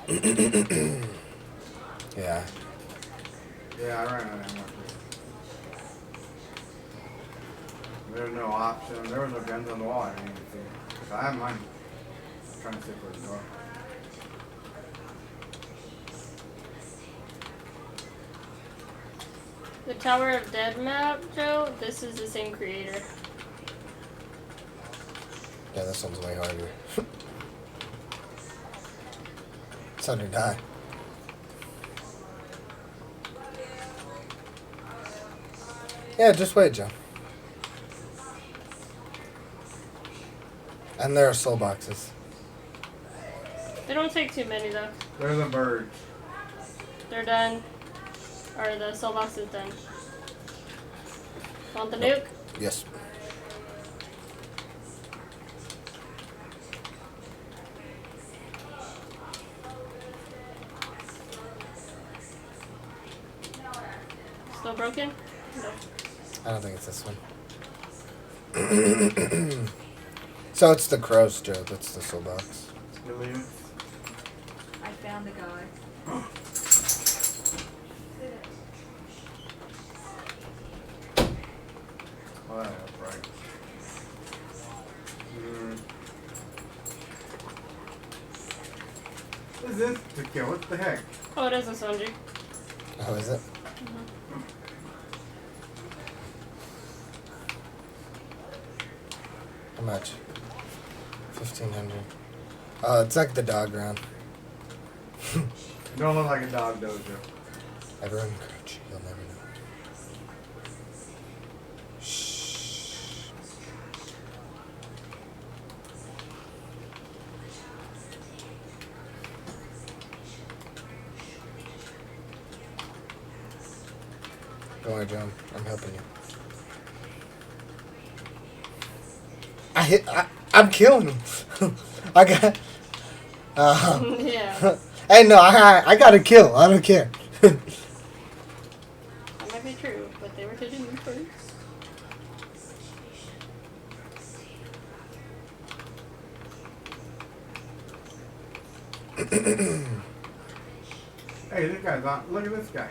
Yeah. Yeah, I ran out of ammo. There was no option. There was no guns on the wall. I didn't even see. So I have mine. I'm trying to see for the door. The Tower of Dead map, Joe, this is the same creator. Yeah, this one's way harder. It's under die. Yeah, just wait, Joe. And there are soul boxes. They don't take too many though. There's a bird. They're done. Or the soul box is done. Want the nuke? Yes. Still broken? No. I don't think it's this one. So it's the crows, Joe. That's the soul box. You leave it? I found the guy. Oh, that's right. What is this to kill? What the heck? Oh, it is a Sanji. Oh, is it? How much? 1,500. Oh, it's like the dog round. You don't look like a dog, dojo. Everyone crouch. You'll never know. Shh. Don't worry, John. I'm helping you. I'm killing him. I got. Yeah. Hey, no, I got to kill. I don't care. That might be true, but they were hitting me first. Hey, this guy's on. Look at this guy.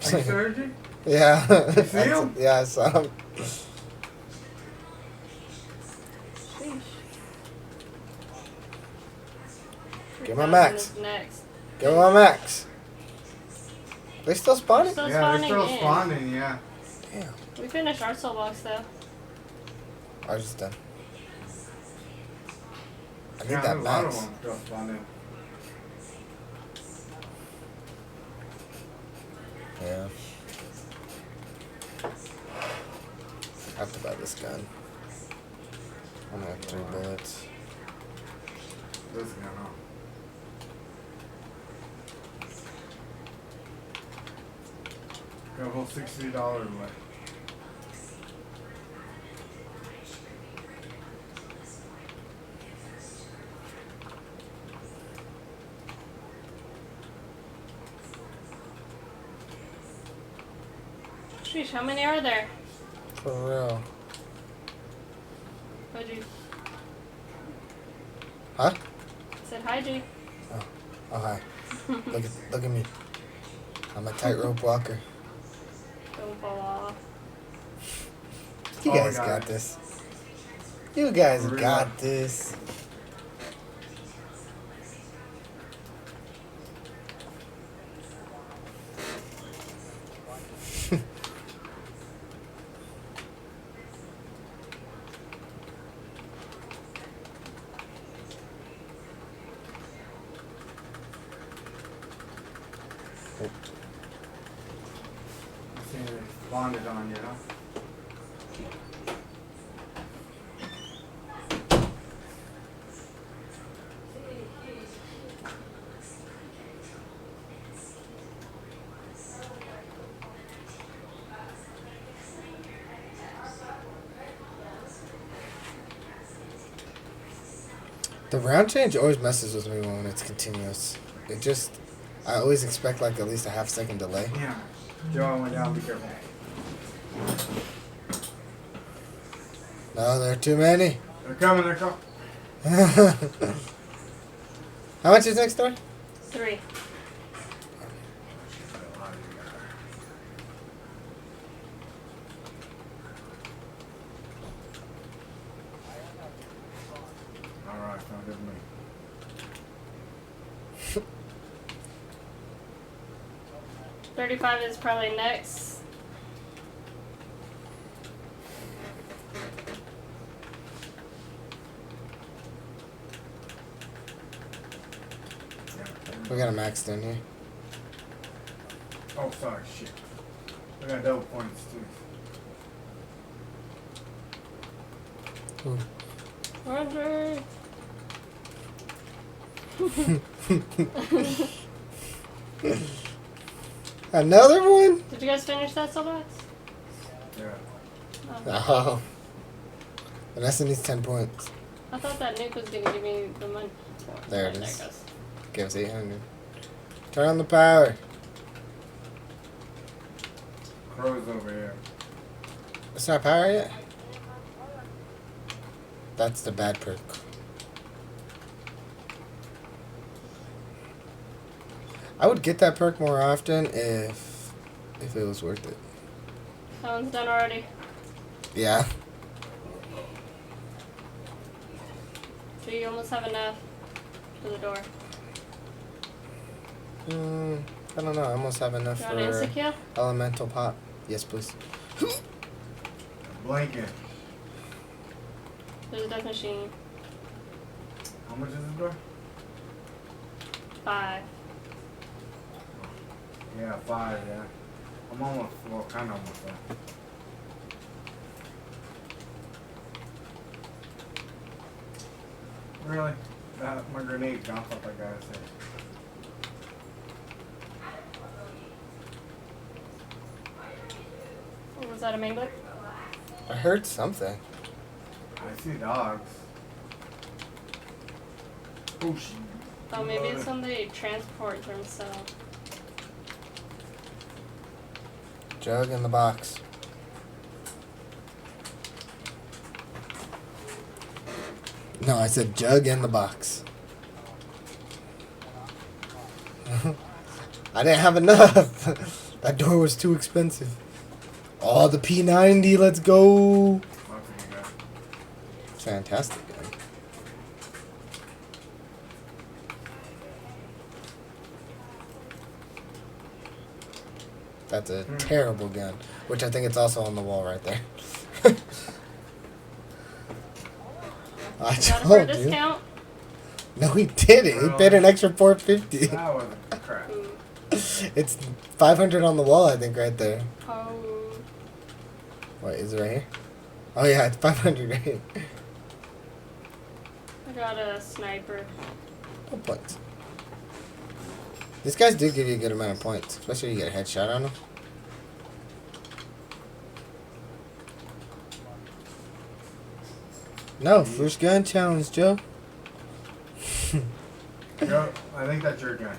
Are you surgery? Yeah. You see him? Yeah, I saw him. Sheesh. Give my 3,000 max. is next. Give me my max. They still spawning? Still Yeah, they're spawning still in. spawning, yeah. Damn. We finished our soul box though. Ours is done. I need Yeah, that there's a lot of max. them still spawning. Yeah. I have to buy this gun. I'm gonna have 3 bullets. This guy, huh? Got a whole $60 left. Sheesh, how many are there? For real. Hi G. Huh? Said hi G. Oh, hi. Look at me. I'm a tightrope walker. Don't fall off. You Oh, guys I got got it. this. You guys For real. got this. I seen it bonded on you, huh? The round change always messes with me when it's continuous. It just, I always expect like at least a half-second delay. Yeah. Joe, I went down. Be careful. No, there are too many. They're coming. They're coming. How much is next door? 3. Alright, sounds good to me. 35 is probably next. We got a max down here. Oh, sorry, shit. I got double points too. Ooh. Roger. Another one? Did you guys finish that Soulbox? Yeah. Oh. Vanessa needs 10 points. I thought that nuke was gonna give me the money. There it There is. it goes. Give us 800. Turn on the power. Crow's over here. It's not power yet? That's the bad perk. I would get that perk more often if it was worth it. That one's done already. Yeah. So you almost have enough for the door. I don't know. I almost have enough You for want an insta-kill? elemental pop. Yes, please. Blanket. There's a death machine. How much is this door? 5. Yeah, 5, yeah. I'm almost, well, kind of almost there. Really? My grenade bounced off that guy's head. Was that a mangler? I heard something. I see dogs. Oh, shit. Oh, maybe it's when they transport themselves. Jug in the box. No, I said jug in the box. I didn't have enough. That door was too expensive. Oh, the P90, let's go. Fantastic gun. That's a terrible gun, which I think it's also on the wall right there. I Got it for a told you. discount. No, he didn't. He paid an extra $450. That was crap. Ooh. It's 500 on the wall, I think, right there. Oh. What, is it right here? Oh, yeah, it's 500 right here. I got a sniper. No points. These guys do give you a good amount of points, especially if you get a headshot on them. No, first gun challenge, Joe. Yo, I think that's your gun.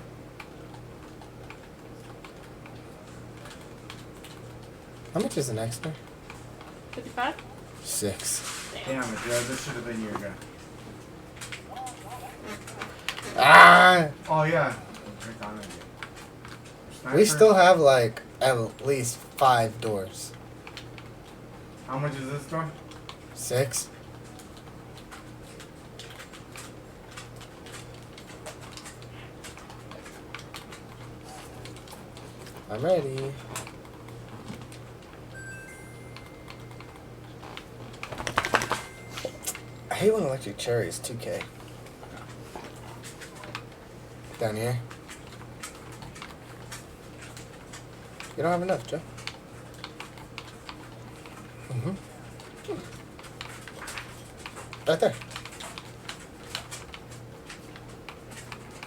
How much is an extra? 55? 6. Damn it, Joe. This should have been your gun. Ah! Oh, yeah. Drink on it again. We Sniper? still have, like, at least 5 doors. How much is this door? 6? I'm ready. I hate when electric cherry is 2K. Down here. You don't have enough, Joe. Right there.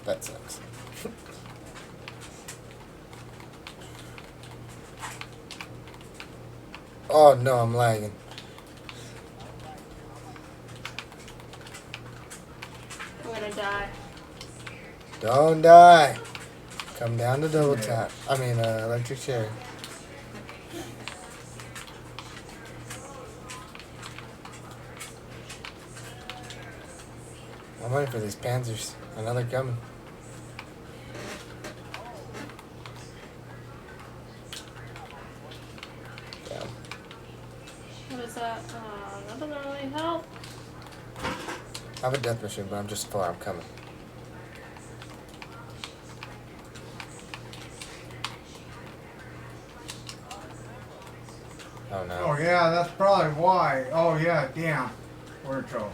That sucks. Oh no, I'm lagging. I'm gonna die. Don't die. Come down to double tap. I mean, electric chair. I'm waiting for these panzers. Another coming. that doesn't really help. I have a death machine, but I'm just far. I'm coming. Oh no. Oh yeah, that's probably why. Oh yeah, damn. We're in trouble.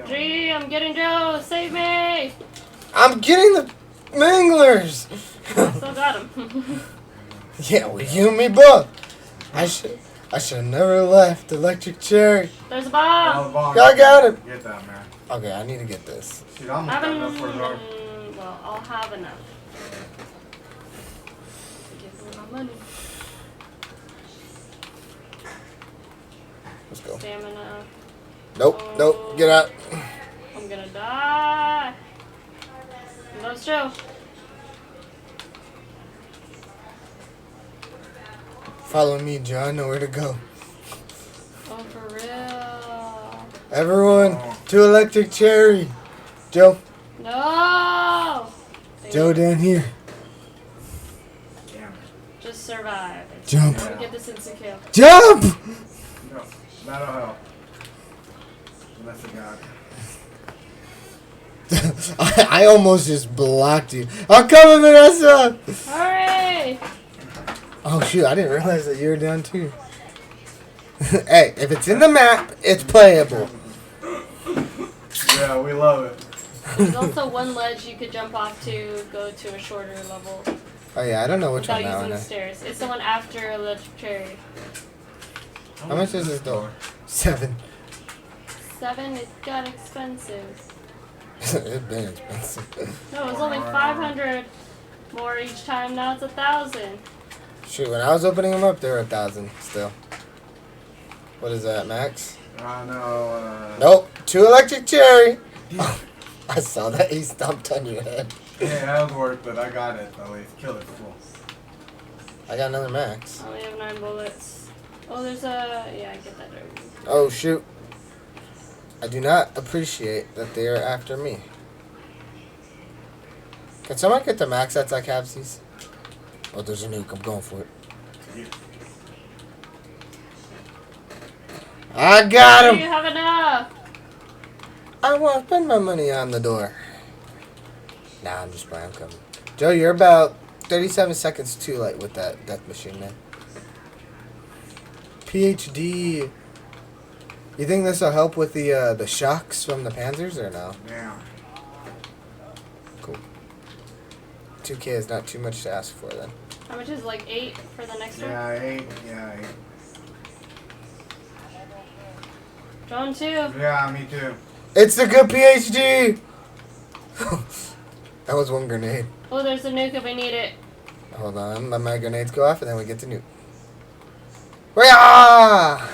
Gee, I'm getting Joe. Save me! I'm getting the manglers. I still got him. Yeah, well, you and me both. I should have never left. Electric cherry. There's a bomb. Oh, the bomb. I got him. Get that, man. Okay, I need to get this. Shit, I'm almost got enough for a door. Well, I'll have enough. Give me my money. Let's go. Stamina. Nope, nope. Get out. I'm gonna die. That's Joe. Follow me, Joe. I know where to go. Oh, for real. Everyone, to electric cherry. Joe. No! Joe down here. Damn it. Just survive. Jump. Yeah. Get this instant kill. Jump! No, that'll help. Unless it got. I almost just blocked you. I'm coming, Vanessa! Hurry! Oh, shoot. I didn't realize that you were down, too. Hey, if it's in the map, it's playable. Yeah, we love it. There's also one ledge you could jump off to go to a shorter level Oh, yeah. I don't know which without one that using one the is. stairs. It's the one after Electric Cherry. How much is this door? 7. 7, it got expensive. It's been expensive. No, it was only 500 more each time. Now it's 1,000. Shoot, when I was opening them up, they were 1,000 still. What is that, Max? I know. Nope. 2 electric cherry. I saw that. He stomped on your head. Yeah, that was worth it. I got it at least. Kill it full. I got another Max. I only have 9 bullets. Oh, there's a... Yeah, I get that. Oh, shoot. I do not appreciate that they are after me. Can someone get the Max that's like halvesies? Oh, there's a nuke. I'm going for it. I got Do him! you have enough? I want to spend my money on the door. Nah, I'm just playing. I'm coming. Joe, you're about 37 seconds too late with that death machine, man. PhD. You think this will help with the shocks from the Panzers or no? Yeah. Cool. 2K is not too much to ask for then. How much is like 8 for the next one? Yeah, 8. Yeah, 8. Drone 2. Yeah, me too. It's the good PhD! That was one grenade. Oh, there's a nuke if we need it. Hold on, let my grenades go off and then we get the nuke. Wah!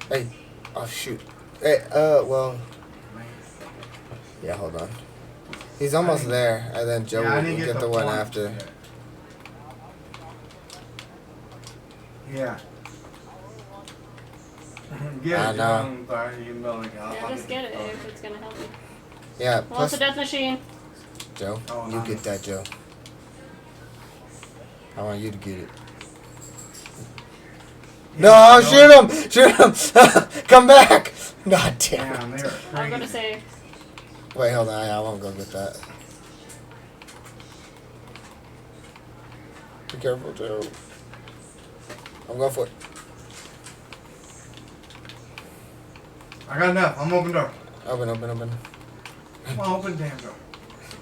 Hey, oh shoot. Hey, well. Yeah, hold on. He's almost there, and then Joe Yeah, I will need to get the one point. after. Yeah. Get I it, know. I'm sorry, you can build it. Yeah, just get it if it's gonna help you. Yeah, Well, it's plus a death machine. Joe, Oh, you nice. get that, Joe. I want you to get it. No, shoot him! Shoot him! Come back! God damn Damn, it. they are I'm gonna crazy. say, Wait, hold on. I won't go get that. Be careful, Joe. I'm going for it. I got enough. I'm open door. Open, open, open. Come on, open damn door.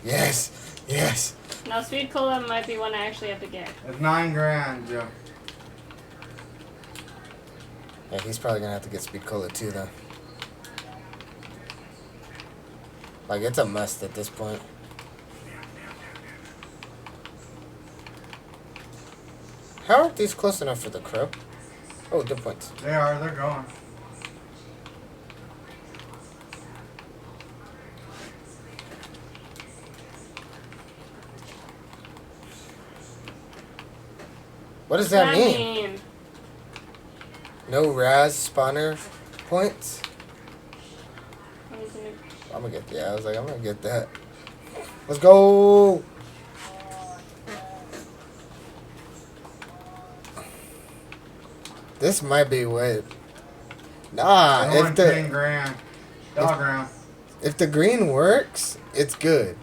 Yes, yes. now Speed Cola might be one I actually have to get. It's $9,000, Joe. Yeah, he's probably gonna have to get Speed Cola too, though. Like, it's a must at this point. How aren't these close enough for the crow? Oh, good points. They are. They're going. What does that mean? No Raz spawner points? What is it? I'm gonna get, yeah, I was like, I'm gonna get that. Let's go! This might be what. Nah, I if want the 10 grand. Dog round. if the green works, it's good.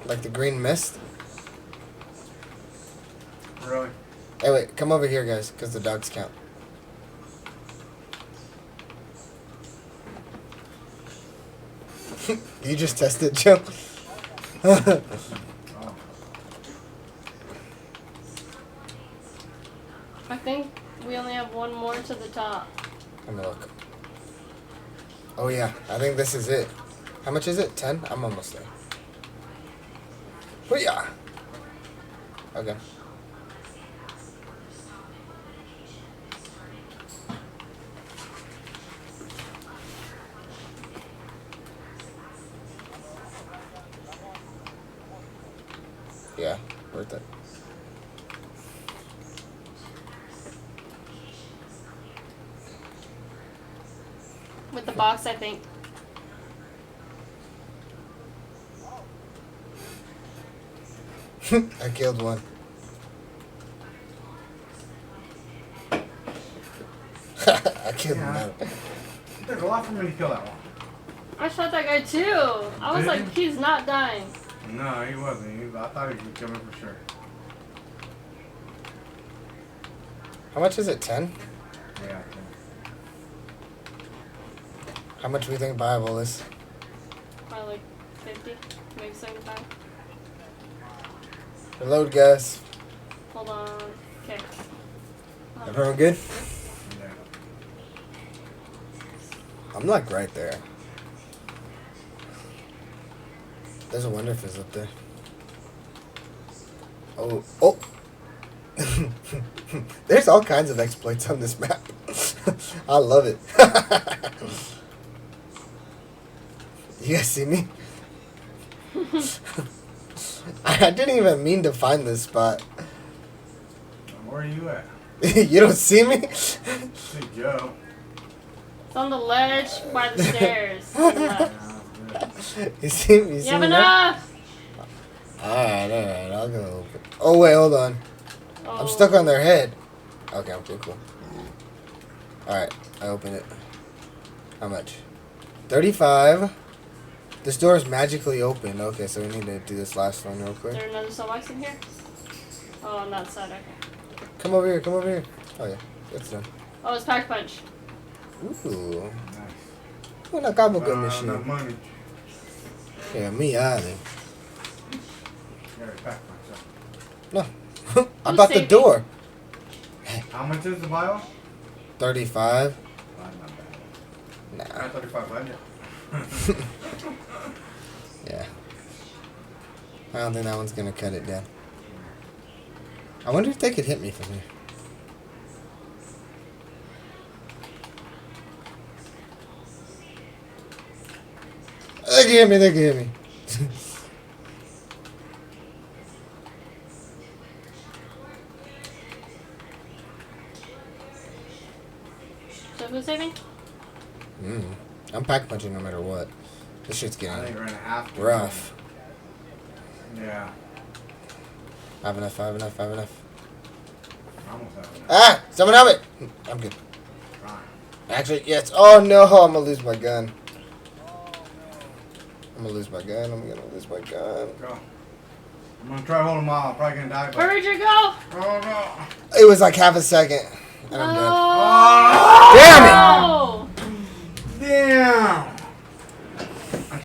Like the green mist. Really? Hey, wait, come over here, guys, because the dogs count. You just tested, Joe. Oh. I think we only have one more to the top. Let me look. Oh yeah, I think this is it. How much is it? 10? I'm almost there. Hoo-yah! Okay. Yeah, worth it. With the box, I think. I killed one. I killed Yeah. one. It took a lot for me to kill that one. I shot that guy too. I was Did like, you? he's not dying. No, he wasn't. I thought he could kill me for sure. How much is it? 10? Yeah. How much do we think Bible is? Probably like 50, maybe 75. Reload, guys. Hold on. Okay. Everyone good? Yeah. I'm like right there. There's a Wonder Fizz up there. Oh, oh! There's all kinds of exploits on this map. I love it. You guys see me? I didn't even mean to find this spot. Where are you at? You don't see me? See Joe. It's on the ledge by the stairs. To the left. You see me? You You see have me now? enough! Alright, I'll go open. Oh, wait, hold on. Oh. I'm stuck on their head. Okay, cool. Alright, I open it. How much? 35. This door is magically open. Okay, so we need to do this last one real Is quick. there another cell box in here? Oh, on that side, okay. Come over here, come over here. Oh, yeah, it's done. Oh, it's pack punch. Ooh. Nice. Una cabo good No machine. money. Yeah, me either. Yeah, back myself. No. I bought the saving? door. How much is the Bible? 35. Not bad. Nah. 3500. Yeah. I don't think that one's gonna cut it down. I wonder if they could hit me from here. They can hit me, they can hit me. So who's saving? I'm pack punching no matter what. This shit's I getting think we're gonna have to. rough. Yeah. I have enough, I have enough, I have enough. I almost have enough. Ah! Someone help it! I'm good. Right. Actually, yes. Oh no, I'm gonna lose my gun. I'm gonna lose my gun, I'm gonna lose my gun. Go. I'm gonna try holding them all. I'm probably gonna die. But... Where would you go? Oh no. It was like half a second. And I'm dead. Oh! Damn it!